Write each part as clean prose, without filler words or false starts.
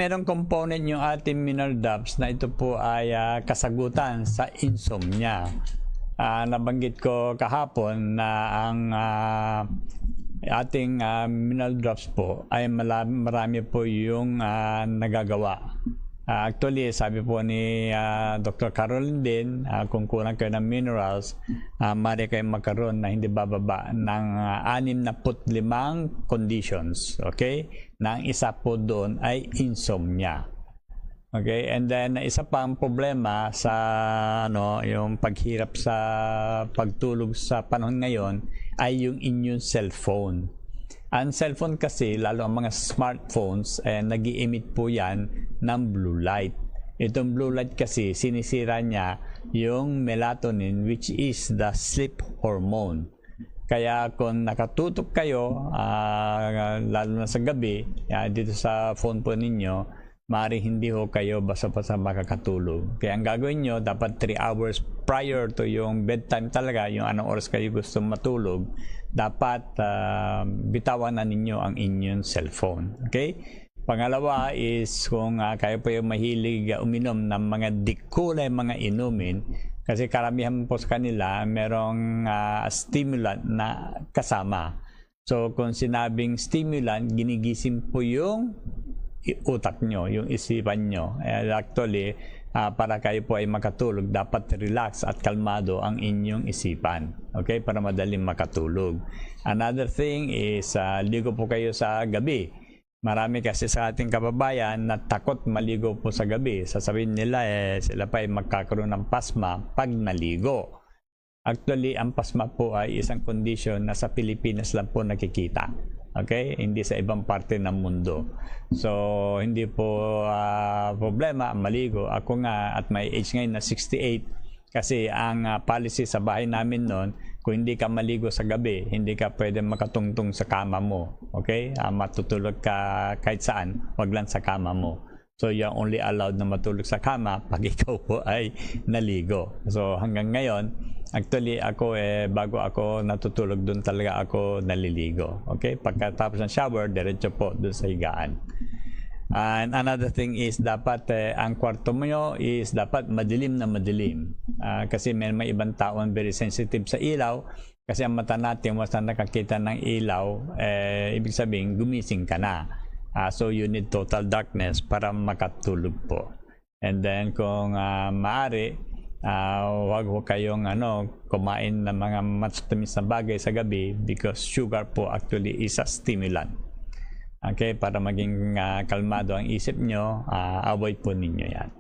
Merong component yung ating mineral drops na ito po ay kasagutan sa insomnia. Nabanggit ko kahapon na ang ating mineral drops po ay marami po yung nagagawa. Actually, sabi po ni Dr. Caroline din, kung kulang kayo ng minerals, maaari kayo magkaroon na hindi bababa ng 65 conditions. Okay? Na ang isa po doon ay insomnia. Okay? And then, isa pang problema sa yung paghirap sa pagtulog sa panahon ngayon ay yung inyong cellphone. Ang cellphone kasi, lalo ang mga smartphones, nag-i-emit po yan ng blue light. Itong blue light kasi, sinisira niya yung melatonin, which is the sleep hormone. Kaya kung nakatutok kayo, lalo na sa gabi, dito sa phone po ninyo, maaari hindi ho kayo basta-basta makakatulog. Kaya ang gagawin nyo, dapat 3 hours prior to yung bedtime talaga, yung anong oras kayo gusto matulog, dapat bitawan na ninyo ang inyong cellphone. Okay? Pangalawa is kung kayo po yung mahilig uminom ng mga dikulay mga inumin, kasi karamihan po sa kanila merong stimulant na kasama. So kung sinabing stimulant, ginigising po yung utak nyo, yung isipan nyo. Actually, para kayo po ay makatulog, dapat relax at kalmado ang inyong isipan. Okay? Para madaling makatulog. Another thing is, ligo po kayo sa gabi. Marami kasi sa ating kababayan na takot maligo po sa gabi. Sasabihin nila, sila pa ay magkakaroon ng pasma pag naligo. Actually, ang pasma po ay isang condition na sa Pilipinas lang po nakikita. Okay? Hindi sa ibang parte ng mundo. So, hindi po problema maligo. Ako nga at my age ngayon na 68, kasi ang policy sa bahay namin noon, kung hindi ka maligo sa gabi, hindi ka pwede makatungtong sa kama mo. Okay? Matutulog ka kahit saan, wag lang sa kama mo. So, you're only allowed na matulog sa kama pag ikaw po ay naligo. So, hanggang ngayon, actually, ako bago ako natutulog, doon talaga ako naliligo. Okay? Pagkatapos ng shower, diretso po doon sa higaan. And another thing is, dapat ang kwarto mo is dapat madilim na madilim. Kasi may ibang taon very sensitive sa ilaw. Kasi ang mata natin, once na nakakita ng ilaw, ibig sabihin, gumising ka na. So you need total darkness para makatulog po. And then kung maaari, wag ho kayong kumain ng mga matatamis na bagay sa gabi, because sugar po actually is a stimulant. Okay, para maging kalmado ang isip nyo, avoid po ninyo yan.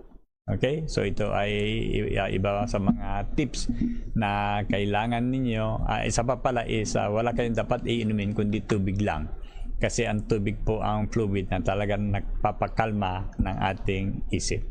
Okay, so ito ay iba sa mga tips na kailangan ninyo. Isa pa pala is wala kayong dapat iinumin kundi tubig lang. Kasi ang tubig po ang fluid na talagang nagpapakalma ng ating isip.